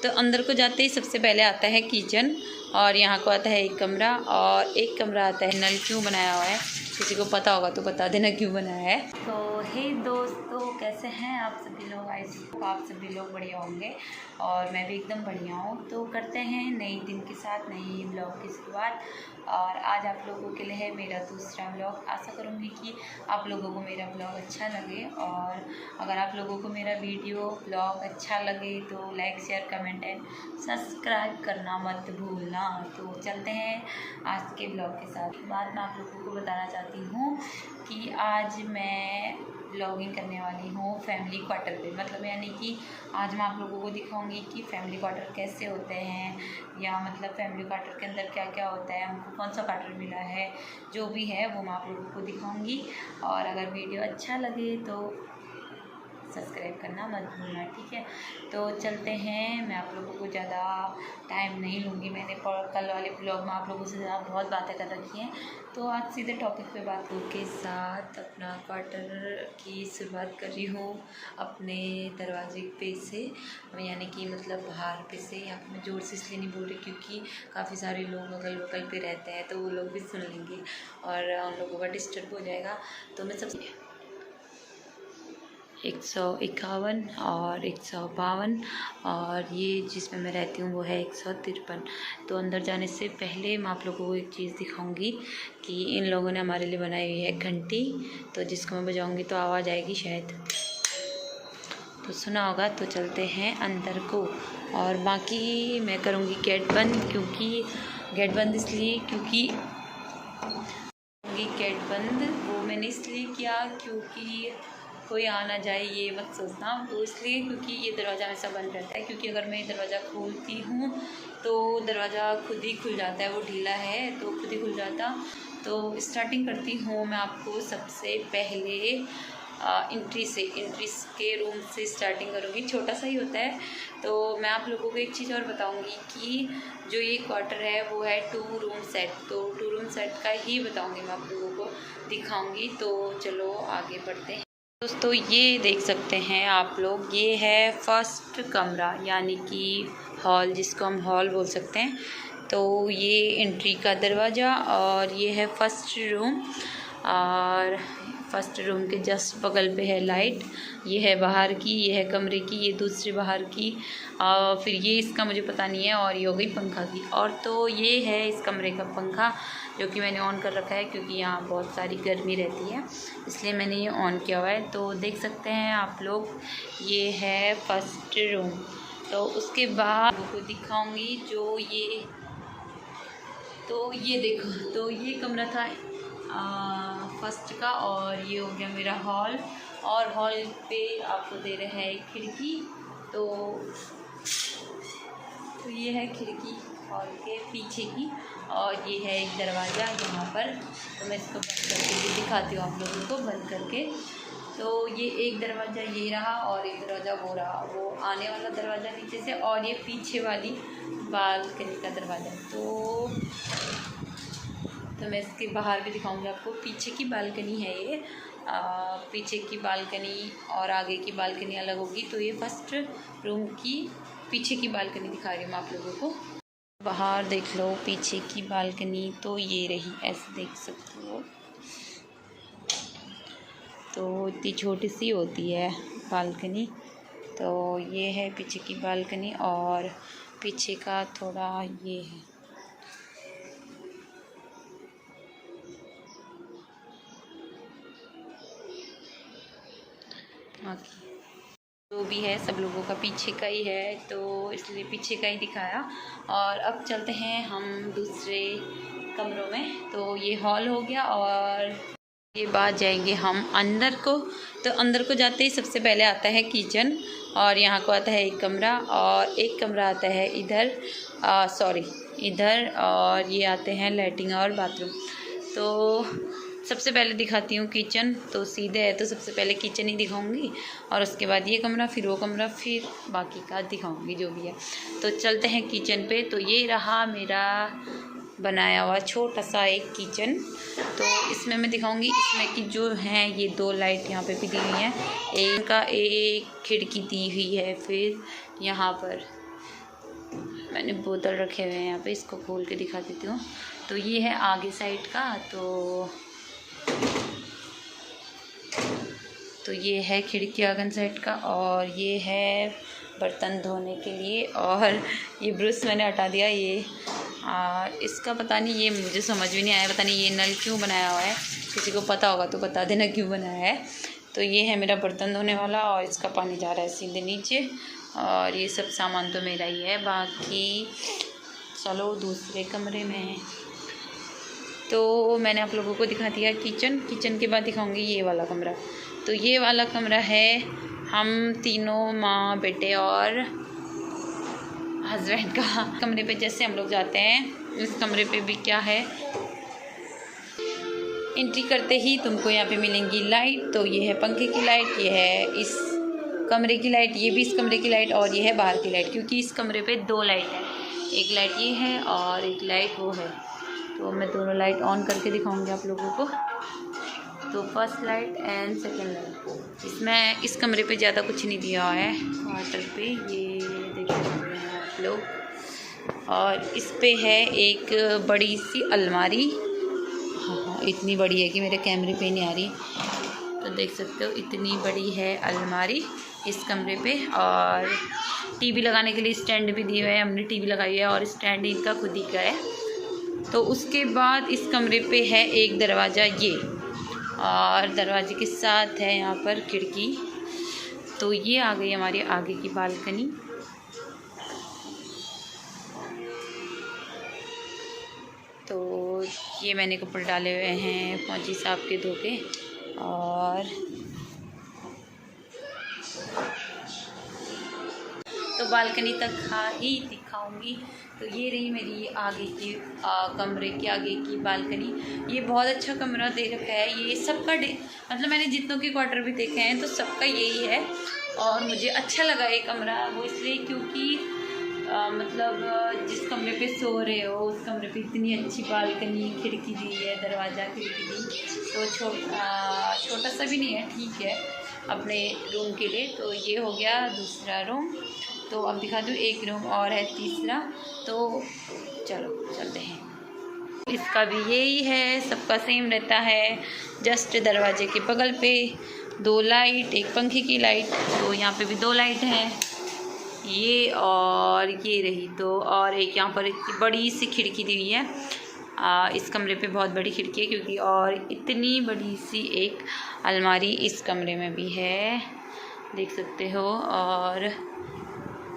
तो अंदर को जाते ही सबसे पहले आता है किचन, और यहाँ को आता है एक कमरा, और एक कमरा आता है। नल क्यों बनाया हुआ है, किसी को पता होगा तो बता देना क्यों बनाया है। तो हे दोस्तों, कैसे हैं आप सभी लोग? आई होप आप सभी लोग बढ़िया होंगे, और मैं भी एकदम बढ़िया हूँ। तो करते हैं नई दिन के साथ नई ब्लॉग की शुरुआत, और आज आप लोगों के लिए है मेरा दूसरा ब्लॉग। आशा करूँगी कि आप लोगों को मेरा ब्लॉग अच्छा लगे, और अगर आप लोगों को मेरा वीडियो ब्लॉग अच्छा लगे तो like share comment and subscribe करना मत भूलना। तो चलते हैं आज के ब्लॉग के साथ। बाद में आप लोगों को बताना चाहती हूँ कि आज मैं ब्लॉगिंग करने वाली हूँ फैमिली क्वार्टर पे, मतलब यानी कि आज मैं आप लोगों को दिखाऊंगी कि फैमिली क्वार्टर कैसे होते हैं, या मतलब फैमिली क्वार्टर के अंदर क्या क्या होता है, हमको कौन सा क्वार्टर मिला है, जो भी है वो मैं आप लोगों को दिखाऊंगी। और अगर वीडियो अच्छा लगे तो सब्सक्राइब करना मत भूलना, ठीक है। तो चलते हैं, मैं आप लोगों को ज़्यादा टाइम नहीं लूँगी। मैंने कल वाले ब्लॉग में आप लोगों से ज़्यादा बहुत बातें कर रखी हैं, तो आज सीधे टॉपिक पे बात के साथ अपना क्वार्टर की शुरुआत कर रही हूँ अपने दरवाजे पे से, यानी कि मतलब बाहर पे से। यहाँ पे मैं ज़ोर से इसलिए नहीं बोल रही क्योंकि काफ़ी सारे लोग अगल बगल पे रहते हैं, तो वो लोग भी सुन लेंगे और उन लोगों का डिस्टर्ब हो जाएगा। तो मैं सबसे 151 और 152, और ये जिसमें मैं रहती हूँ वो है 153। तो अंदर जाने से पहले मैं आप लोगों को एक चीज़ दिखाऊंगी कि इन लोगों ने हमारे लिए बनाई हुई है घंटी, तो जिसको मैं बजाऊंगी तो आवाज़ आएगी शायद, तो सुना होगा। तो चलते हैं अंदर को, और बाकी मैं करूँगी गेट बंद, क्योंकि गेट बंद इसलिए क्योंकि गेट बंद वो मैंने इसलिए किया क्योंकि कोई आ ना जाए, ये मत सोचना। तो इसलिए क्योंकि ये दरवाज़ा हमेशा बंद रहता है, क्योंकि अगर मैं दरवाज़ा खोलती हूँ तो दरवाज़ा खुद ही खुल जाता है, वो ढीला है तो खुद ही खुल जाता। तो स्टार्टिंग करती हूँ मैं आपको सबसे पहले एंट्री के रूम से स्टार्टिंग करूँगी। छोटा सा ही होता है। तो मैं आप लोगों को एक चीज़ और बताऊँगी कि जो ये क्वार्टर है वो है 2 रूम सेट, तो 2 रूम सेट का ही बताऊँगी, मैं आप लोगों को दिखाऊँगी। तो चलो आगे बढ़ते हैं। दोस्तों ये देख सकते हैं आप लोग, ये है फर्स्ट कमरा, यानी कि हॉल, जिसको हम हॉल बोल सकते हैं। तो ये एंट्री का दरवाज़ा, और ये है फर्स्ट रूम, और फर्स्ट रूम के जस्ट बगल पे है लाइट। ये है बाहर की, ये है कमरे की, ये दूसरी बाहर की, फिर ये इसका मुझे पता नहीं है, और ये हो गई पंखा की। और तो ये है इस कमरे का पंखा, जो कि मैंने ऑन कर रखा है क्योंकि यहाँ बहुत सारी गर्मी रहती है, इसलिए मैंने ये ऑन किया हुआ है। तो देख सकते हैं आप लोग, ये है फर्स्ट रूम। तो उसके बाद आपको दिखाऊंगी जो ये, तो ये देखो, तो ये कमरा था फर्स्ट का, और ये हो गया मेरा हॉल। और हॉल पे आपको दे रहे हैं एक खिड़की, तो ये है खिड़की हॉल के पीछे की, और ये है एक दरवाज़ा यहाँ पर। तो मैं इसको बंद करके भी दिखाती हूँ आप लोगों को, बंद करके। तो ये एक दरवाज़ा ये रहा, और एक दरवाज़ा वो रहा, वो आने वाला दरवाज़ा नीचे से, और ये पीछे वाली बालकनी का दरवाज़ा। तो मैं इसके बाहर भी दिखाऊंगी आपको। पीछे की बालकनी है ये, पीछे की बालकनी और आगे की बालकनी अलग होगी। तो ये फर्स्ट रूम की पीछे की बालकनी दिखा रही हूँ मैं आप लोगों को। बाहर देख लो पीछे की बालकनी, तो ये रही, ऐसे देख सकते हो। तो इतनी छोटी सी होती है बालकनी। तो ये है पीछे की बालकनी, और पीछे का थोड़ा ये है। जो भी है सब लोगों का पीछे का ही है, तो इसलिए पीछे का ही दिखाया। और अब चलते हैं हम दूसरे कमरों में। तो ये हॉल हो गया, और ये बाद जाएंगे हम अंदर को। तो अंदर को जाते ही सबसे पहले आता है किचन, और यहाँ को आता है एक कमरा, और एक कमरा आता है इधर, इधर, और ये आते हैं लैट्रिन और बाथरूम। तो सबसे पहले दिखाती हूँ किचन। तो सीधे है तो सबसे पहले किचन ही दिखाऊंगी, और उसके बाद ये कमरा, फिर वो कमरा, फिर बाकी का दिखाऊंगी जो भी है। तो चलते हैं किचन पे। तो ये रहा मेरा बनाया हुआ छोटा सा एक किचन। तो इसमें मैं दिखाऊंगी, इसमें की जो हैं ये 2 लाइट यहाँ पे भी दी हुई हैं, एक खिड़की दी हुई है, फिर यहाँ पर मैंने बोतल रखे हुए हैं यहाँ पे, इसको खोल के दिखा देती हूँ। तो ये है आगे साइड का, तो ये है खिड़की आंगन साइड का, और ये है बर्तन धोने के लिए। और ये ब्रश मैंने हटा दिया, ये इसका पता नहीं, ये मुझे समझ में नहीं आया, पता नहीं ये नल क्यों बनाया हुआ है। किसी को पता होगा तो बता देना क्यों बनाया है। तो ये है मेरा बर्तन धोने वाला, और इसका पानी जा रहा है सीधे नीचे, और ये सब सामान तो मेरा ही है। बाकी चलो दूसरे कमरे में। तो मैंने आप लोगों को दिखा दिया किचन के बाद दिखाऊंगी ये वाला कमरा। तो ये वाला कमरा है हम तीनों, माँ, बेटे और हस्बैंड का। कमरे पे जैसे हम लोग जाते हैं, इस कमरे पे भी क्या है, एंट्री करते ही तुमको यहाँ पे मिलेंगी लाइट। तो ये है पंखे की लाइट, ये है इस कमरे की लाइट, ये भी इस कमरे की लाइट, और ये है बाहर की लाइट, क्योंकि इस कमरे पे 2 लाइट है। एक लाइट ये है और एक लाइट वो है। तो मैं दोनों लाइट ऑन करके दिखाऊंगी आप लोगों को। तो first light and second light. इसमें इस कमरे पे ज़्यादा कुछ नहीं दिया हुआ है क्वार्टर पे, ये देख सकते हैं आप लोग। और इस पे है एक बड़ी सी अलमारी, हाँ इतनी बड़ी है कि मेरे कैमरे पे नहीं आ रही। तो देख सकते हो इतनी बड़ी है अलमारी इस कमरे पे। और टीवी लगाने के लिए स्टैंड भी दिए हुए हैं, हमने टीवी लगाई है, और स्टैंड इनका खुद ही का है। तो उसके बाद इस कमरे पे है एक दरवाज़ा ये, और दरवाजे के साथ है यहाँ पर खिड़की। तो ये आ गई हमारी आगे की बालकनी। तो ये मैंने कपड़े डाले हुए हैं फौजी साहब के धो के, और तो बालकनी तक ही दिखाऊंगी। तो ये रही मेरी आगे की कमरे के आगे की बालकनी। ये बहुत अच्छा कमरा दे रखा है, ये सबका मतलब मैंने जितनों के क्वार्टर भी देखे हैं तो सबका यही है। और मुझे अच्छा लगा ये कमरा, वो इसलिए क्योंकि मतलब जिस कमरे पे सो रहे हो उस कमरे पे इतनी अच्छी बालकनी, खिड़की दी है, दरवाज़ा, खिड़की दी। तो छोटा सा भी नहीं है, ठीक है अपने रूम के लिए। तो ये हो गया दूसरा रूम। तो अब दिखा दूँ, एक रूम और है तीसरा। तो चलो चलते हैं। इसका भी यही है, सबका सेम रहता है। जस्ट दरवाजे के बगल पे 2 लाइट, एक पंखे की लाइट, तो यहाँ पे भी 2 लाइट हैं, ये और ये रही 2, और एक यहाँ पर इतनी बड़ी सी खिड़की दी हुई है। इस कमरे पे बहुत बड़ी खिड़की है क्योंकि, और इतनी बड़ी सी एक अलमारी इस कमरे में भी है, देख सकते हो। और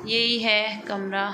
यही है कमरा।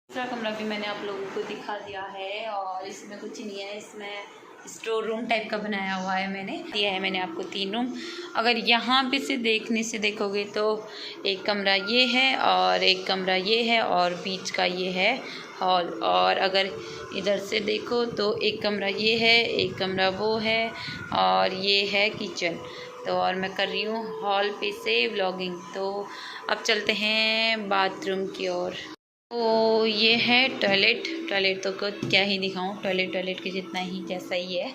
दूसरा कमरा भी मैंने आप लोगों को दिखा दिया है, और इसमें कुछ नहीं है, इसमें स्टोर रूम टाइप का बनाया हुआ है। मैंने दिया है मैंने आपको 3 रूम। अगर यहाँ पे से देखने से देखोगे तो एक कमरा ये है, और एक कमरा ये है, और बीच का ये है हॉल। और अगर इधर से देखो तो एक कमरा ये है, एक कमरा वो है, और ये है किचन। तो और मैं कर रही हूँ हॉल पे से व्लॉगिंग। तो अब चलते हैं बाथरूम की ओर। तो ये है टॉयलेट तो क्या ही दिखाऊं, टॉयलेट के जितना ही जैसा ही है।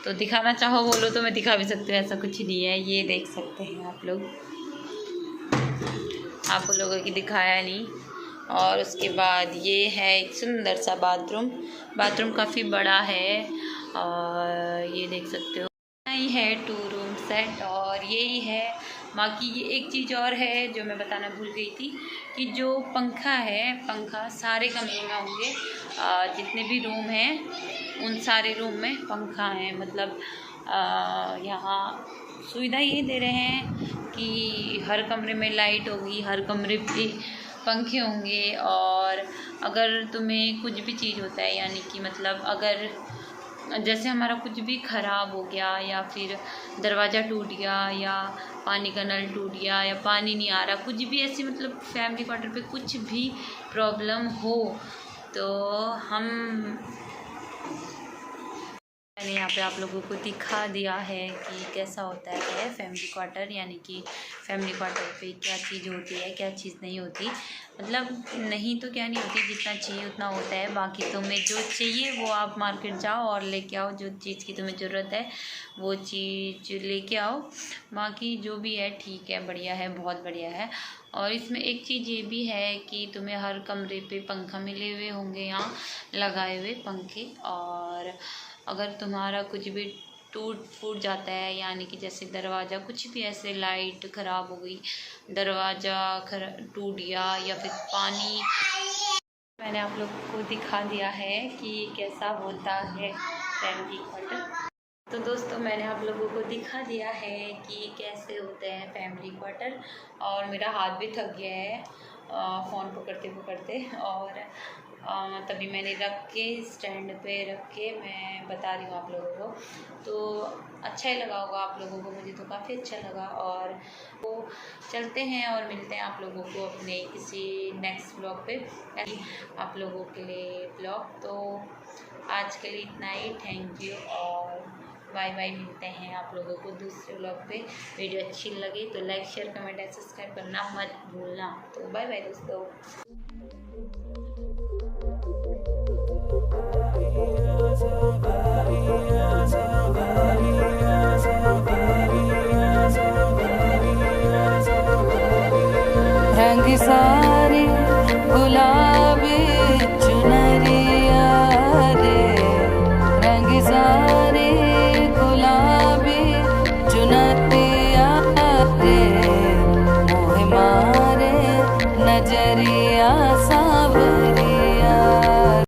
तो दिखाना चाहो बोलो तो मैं दिखा भी सकती हूँ, ऐसा कुछ नहीं है। ये देख सकते हैं आप लोग, आप लोगों की दिखाया नहीं। और उसके बाद ये है एक सुंदर सा बाथरूम काफ़ी बड़ा है, और ये देख सकते हो यही है 2 रूम सेट। और यही है, बाकी ये एक चीज़ और है जो मैं बताना भूल गई थी कि जो पंखा सारे कमरों में होंगे, जितने भी रूम हैं उन सारे रूम में पंखा है। मतलब यहाँ सुविधा ये दे रहे हैं कि हर कमरे में लाइट होगी, हर कमरे पे पंखे होंगे। और अगर तुम्हें कुछ भी चीज़ होता है, यानी कि मतलब अगर जैसे हमारा कुछ भी ख़राब हो गया, या फिर दरवाज़ा टूट गया, या पानी का नल टूट गया, या पानी नहीं आ रहा, कुछ भी ऐसी मतलब फैमिली क्वार्टर पे कुछ भी प्रॉब्लम हो, तो हम मैंने यहाँ पे आप लोगों को दिखा दिया है कि कैसा होता है फैमिली क्वार्टर, यानी कि फैमिली क्वार्टर पे क्या चीज़ होती है क्या चीज़ नहीं होती। मतलब नहीं तो क्या नहीं होती, जितना चाहिए उतना होता है। बाकी तुम्हें जो चाहिए वो आप मार्केट जाओ और लेके आओ, जो चीज़ की तुम्हें ज़रूरत है वो चीज़ लेके आओ। बाकी जो भी है ठीक है, बढ़िया है, बहुत बढ़िया है। और इसमें एक चीज़ ये भी है कि तुम्हें हर कमरे पे पंखा मिले हुए होंगे, यहाँ लगाए हुए पंखे। और अगर तुम्हारा कुछ भी टूट फूट जाता है, यानी कि जैसे दरवाज़ा कुछ भी ऐसे लाइट ख़राब हो गई, दरवाज़ा टूट गया या फिर पानी, मैंने आप लोगों को दिखा दिया है कि कैसा होता है फैमिली क्वार्टर। तो दोस्तों मैंने आप लोगों को दिखा दिया है कि कैसे होते हैं फैमिली क्वार्टर। और मेरा हाथ भी थक गया है फ़ोन पकड़ते पकड़ते, और तभी मैंने रख के स्टैंड पे रख के मैं बता रही हूँ आप लोगों को। तो अच्छा ही लगा होगा आप लोगों को, मुझे तो काफ़ी अच्छा लगा। और वो चलते हैं और मिलते हैं आप लोगों को अपने किसी नेक्स्ट ब्लॉग पे, आप लोगों के लिए ब्लॉग। तो आज के लिए इतना ही, थैंक यू और बाय बाय। मिलते हैं आप लोगों को दूसरे ब्लॉग पे। वीडियो अच्छी लगी तो like share comment and subscribe करना मत भूलना। तो बाय बाय दोस्तों। रंग सारे गुलाबी